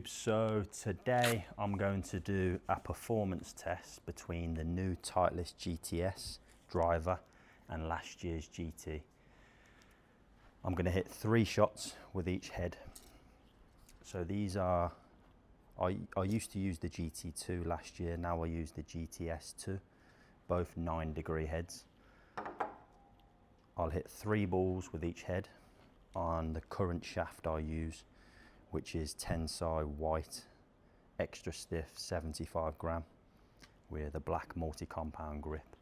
So today I'm going to do a performance test between the new Titleist GTS driver and last year's GT. I'm going to hit 3 shots with each head. So these are, I used to use the GT2 last year, now I use the GTS2, both 9-degree heads. I'll hit 3 balls with each head on the current shaft I use, which is Tensai white, extra stiff, 75 gram, with a black multi-compound grip.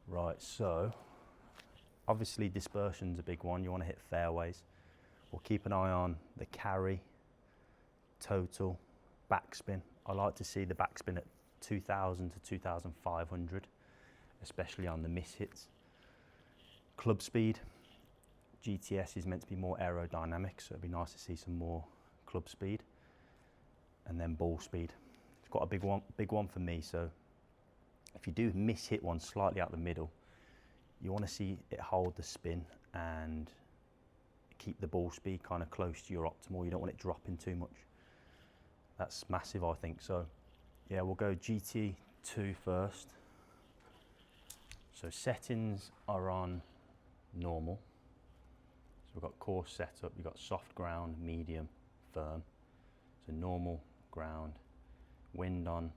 Right, so obviously dispersion's a big one. You want to hit fairways. We'll keep an eye on the carry, total, backspin. I like to see the backspin at 2,000 to 2,500, especially on the miss hits. Club speed. GTS is meant to be more aerodynamic, so it'd be nice to see some more club speed. And then ball speed. It's got a big one for me, so if you do miss hit one slightly out the middle, you want to see it hold the spin and keep the ball speed kind of close to your optimal. You don't want it dropping too much. That's massive, I think. So yeah, we'll go GT2 first. So settings are on normal. So we've got course setup, you've got soft ground, medium, firm. So normal, ground, wind on,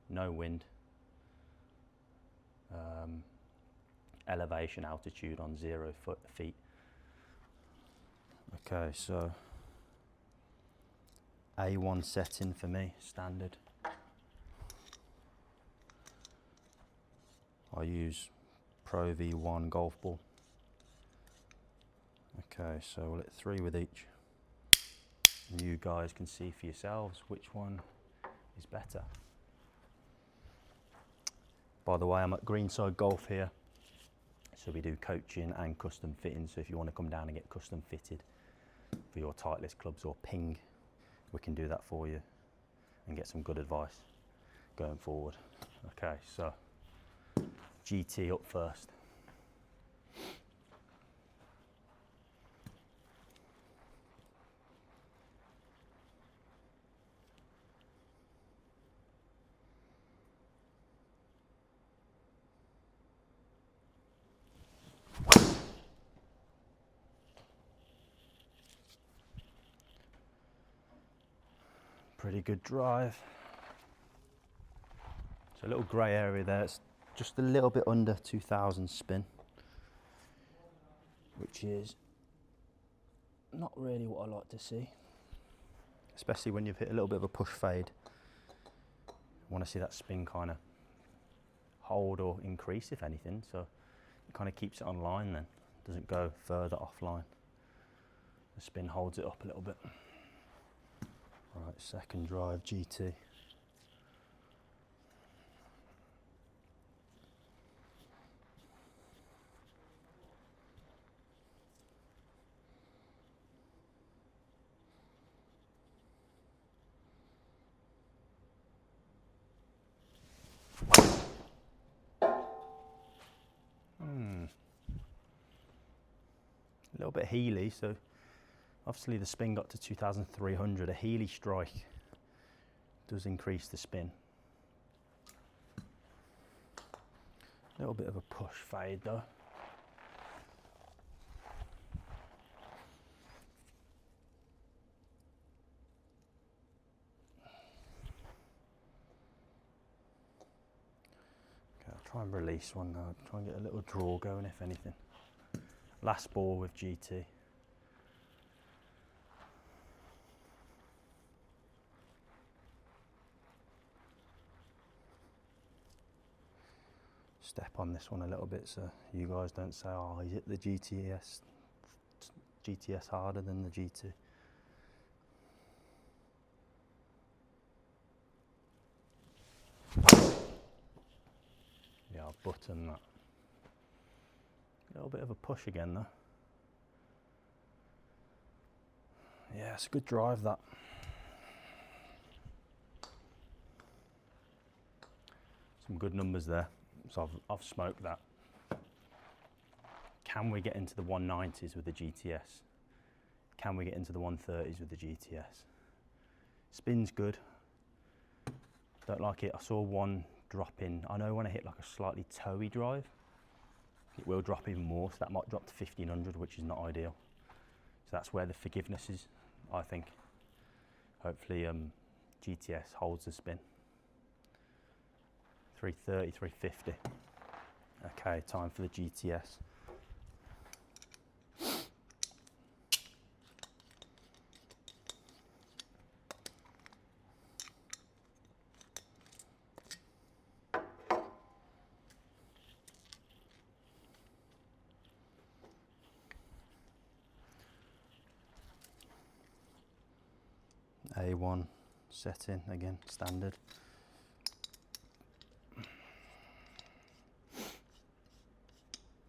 no wind. Elevation, altitude on 0 feet. Okay, so A1 setting for me, standard. I use Pro V1 golf ball. Okay, so we'll hit 3 with each. And you guys can see for yourselves which one is better. By the way, I'm at Greenside Golf here. So we do coaching and custom fitting. So if you want to come down and get custom fitted for your Titleist clubs or ping, we can do that for you and get some good advice going forward. Okay, so GT up first. Pretty good drive. So a little grey area there. It's just a little bit under 2,000 spin, which is not really what I like to see, especially when you've hit a little bit of a push fade. I want to see that spin kind of hold or increase, if anything, so it kind of keeps it online then, doesn't go further offline. The spin holds it up a little bit. Right, second drive GT. A little bit heely, so obviously the spin got to 2,300. A heely strike does increase the spin. A little bit of a push fade though. Okay, I'll try and release one now. Try and get a little draw going, if anything. Last ball with GT. Step on this one a little bit so you guys don't say, oh, is it the GTS harder than the GT? Yeah, I'll button that. A little bit of a push again though. Yeah, it's a good drive that. Some good numbers there. So I've smoked that. Can we get into the 190s with the GTS? can we get into the 130s with the GTS? Spin's good. Don't like it. I saw one drop in. I know when I hit like a slightly toey drive, it will drop even more. So that might drop to 1500, which is not ideal. So that's where the forgiveness is, I think. Hopefully GTS holds the spin. 330, 350. Okay, time for the GTS. A1 setting, again, standard.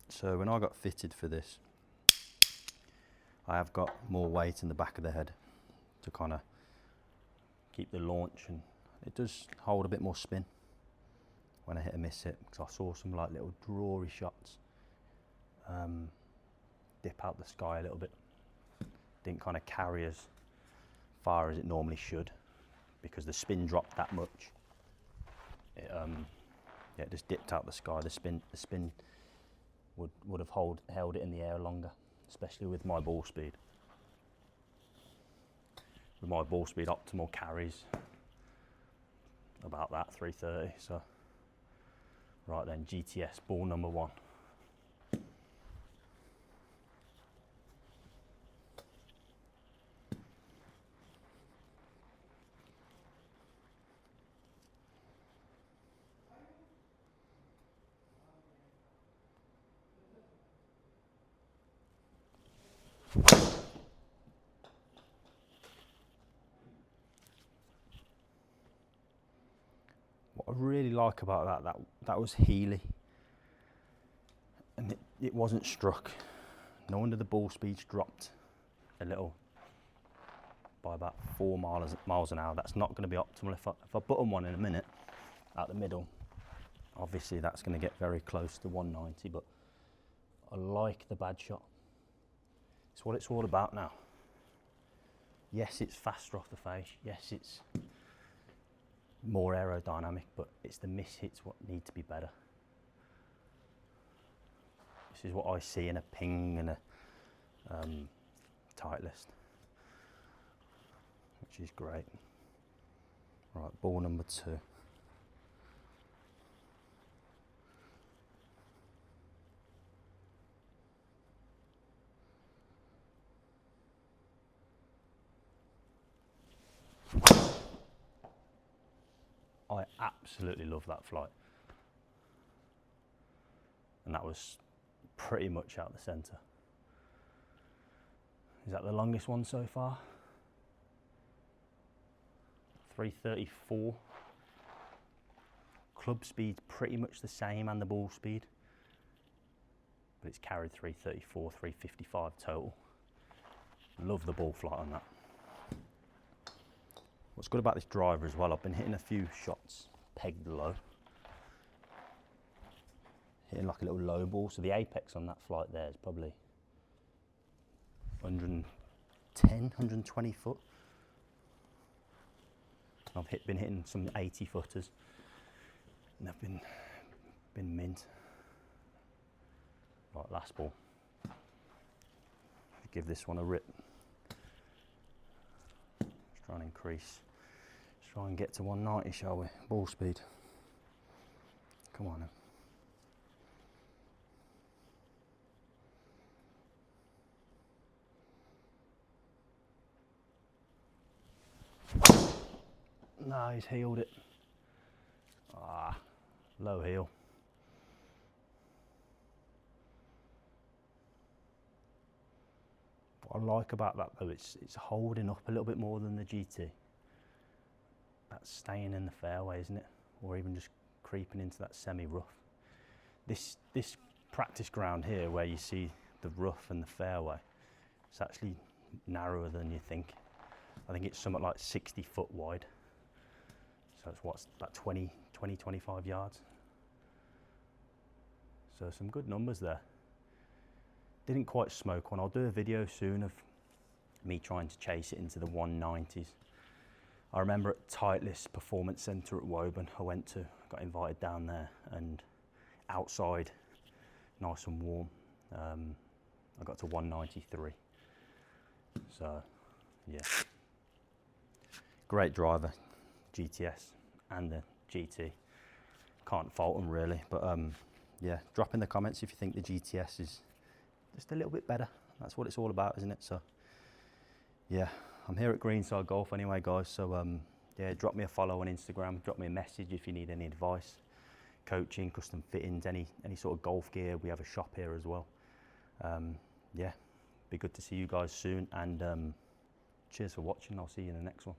So when I got fitted for this, I have got more weight in the back of the head to kind of keep the launch, and it does hold a bit more spin when I hit a miss hit, because I saw some like little drawy shots dip out the sky a little bit. Didn't kind of carry as far as it normally should because the spin dropped that much. It, yeah, it just dipped out the sky. The spin would have held it in the air longer, especially with my ball speed. With my ball speed, optimal carries about that 330. So right then, GTS ball number 1. What I really like about that was Healy, and it wasn't struck. No wonder the ball speeds dropped a little by about 4 miles an hour. That's not going to be optimal. If I button one in a minute out the middle, obviously that's going to get very close to 190, but I like the bad shot. It's what it's all about now. Yes, it's faster off the face. Yes, it's more aerodynamic, but it's the miss hits what need to be better. This is what I see in a Ping and a Titleist, which is great. Right, ball number 2. I absolutely love that flight. And that was pretty much out the centre. Is that the longest one so far? 334. Club speed's pretty much the same, and the ball speed, but it's carried 334, 355 total. Love the ball flight on that. What's good about this driver as well, I've been hitting a few shots pegged low. Hitting like a little low ball, so the apex on that flight there is probably 110, 120 foot. I've been hitting some 80 footers, and they've been mint. Right, last ball. Give this one a rip. Let's try and increase. Let's try and get to 190, shall we? Ball speed. Come on now. No, he's heeled it. Ah, low heel. What I like about that though, it's holding up a little bit more than the GT. That's staying in the fairway, isn't it? Or even just creeping into that semi-rough. This practice ground here, where you see the rough and the fairway, it's actually narrower than you think. I think it's something like 60 foot wide. So it's what's that, 25 yards. So some good numbers there. Didn't quite smoke one. I'll do a video soon of me trying to chase it into the 190s. I remember at Titleist Performance Centre at Woburn, I went to, got invited down there, and outside, nice and warm, I got to 193. So, yeah. Great driver, GTS and the GT. Can't fault them really, but yeah, drop in the comments if you think the GTS is just a little bit better. That's what it's all about, isn't it? So, yeah, I'm here at Greenside Golf anyway, guys. So, yeah, drop me a follow on Instagram. Drop me a message if you need any advice, coaching, custom fittings, any sort of golf gear. We have a shop here as well. Yeah, be good to see you guys soon, and cheers for watching. I'll see you in the next one.